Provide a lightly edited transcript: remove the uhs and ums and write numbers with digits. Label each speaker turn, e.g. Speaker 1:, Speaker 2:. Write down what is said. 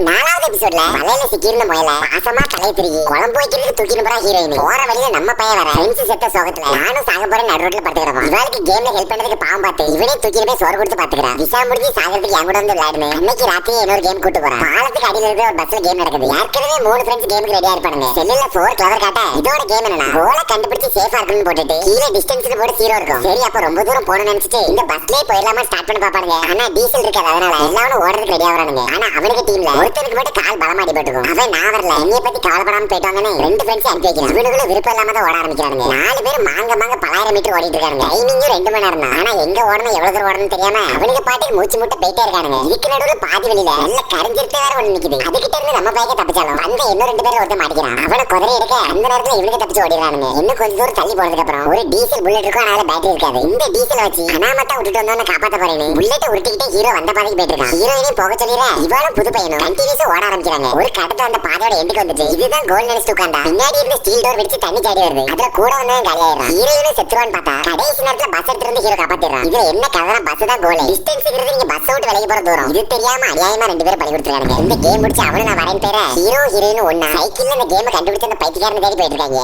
Speaker 1: நாலாவது எபிசோட்ல வலையில சிக்கிருந்த முயல பாசமா தலை திருகி குழம்பு வைக்கிறது தூக்கிட்டு போறா ஹீரோயின். போற வழியில நம்ம பையன் வர ஃப்ரெண்ட்ஸ் செத்த சோகத்துல நானும் சாக போறேன் நடு ரோட்ல படுத்துக்கிறோம். இவளுக்கு கேம்ல ஹெல்ப் பண்ணதுக்கு பாவம் பார்த்து இவனே தூக்கிட்டு போய் சோறு கொடுத்து பாத்துக்கிறா. விசா முடிஞ்சு சாகிறதுக்கு என் கூட வந்து விளையாடுனேன். அன்னைக்கு ராத்திரி இன்னொரு கேம் கூட்டு போறான். பாலத்துக்கு அடியில இருக்கிற ஒரு பஸ்ல கேம் நடக்குது. ஏற்கனவே 3 ஃப்ரெண்ட்ஸ் கேமுக்கு ரெடியா இருப்பானுங்க. செல்லுல 4 கிளவர் காட்ட இதோட கேம் என்னன்னா கோலை கண்டுபிடிச்சு சேஃபா இருக்குன்னு போட்டுட்டு கீழே டிஸ்டன்ஸ்ல போட்டு 0 இருக்கும். சரி அப்ப ரொம்ப தூரம் போகணும்னு நினைச்சிட்டு இந்த பஸ்லயே போயிடலாமா ஸ்டார்ட் பண்ணி பாப்பானுங்க. ஆனா டீசல் இருக்காது, அதனால எல்லாரும் ஓடுறதுக்கு ரெடியா வரானுங்க. ஆனா அவனுக்கு டீம்ல ஒருத்தனுக்கு மட்டும் கால் பலமா அடிபட்டுக்கும். அவன் நான் வரல என்னைய பத்தி கவலைப்படாம போயிட்டாங்கன்னு 2 ஃப்ரெண்ட்ஸ் அனுப்பி வைக்கிறான். இவனுக்குள்ள விருப்பம் இல்லாம தான் ஓட ஆரம்பிக்கிறானுங்க. 4 பேர் மாங்க 1000 மீட்டர் ஓடிட்டு இருக்காங்க. டைமிங் 2 மணி நேரம் தான். ஆனா எங்க ஓடணும் எவ்வளவு தூரம் ஓடணும் தெரியாம அவனுக்கு பாட்டுக்கு மூச்சு முட்டை போயிட்டே இருக்கானுங்க. இதுக்கு நடுவுல பாதி வழியில நல்ல கரைஞ்சிருக்க வேற ஒண்ணு நிக்குது. அதுகிட்ட இருந்து நம்ம பையன் தப்பிச்சாலும் அந்த இன்னும் 2 பேர் ஒருத்தன் மாட்டிக்கிறான். அவனை குதிரை எடுக்க அந்த நேரத்துல இவனுக்கு தப்பிச்சு ஓடிடுறானுங்க. இன்னும் கொஞ்சம் தூரம் தள்ளி போனதுக்கு அப்புறம் ஒரு டீசல் புல்லட் இருக்கும், அதனால பேட்டரி இருக்காது. இந்த டீசல் வச்சு அனாமத்தா விட்டுட்டு வந்தவன காப்பாத்த போறேன்னு புல்லட்டை உருட்டிக்கிட்டே ஹீரோ வந்த பாதைக்கு போயிட்டு இருக்கான். ஹீரோயினையும் போக சொல்லிடுற இவனும் புது பையனும் கண்டினியூஸா ஓட ஆரம்பிக்கிறாங்க. ஒரு கடத்த அந்த பாதையோட எண்டுக்கு வந்துச்சு. இதுதான் கோல் நினைச்சு உட்கார்ந்தா பின்னாடி இருந்த ஸ்டீல் டோர் வெடிச்சு தண்ணி சாடி வருது. அதுல கூட வந்தவன் காலியாயிரான். ஹீரோயினும் செத்துருவான்னு பார்த்தா கடைசி நேரத்துல பஸ் எடுத்து வந்து ஹீரோ காப்பாத்திடுறான். இதுல என்ன கதை, பஸ் தான் கோல். டிஸ்டன்ஸ்ங்கிறது நீங்க பஸ் விட்டு விலகி போற தூரம். இது தெரியாம அநியாயமா 2 பேரும் பறி கொடுத்துருக்காங்க. இந்த கேம் முடிச்சு அவனு நான் வரேன் பேர ஹீரோ ஹீரோயின் ஒண்ணா சைக்கிள்ல இந்த கேம் கண்டுபிடிச்ச அந்த பைத்தியக்காரனை தேடி போயிட்டு இருக்காங்க.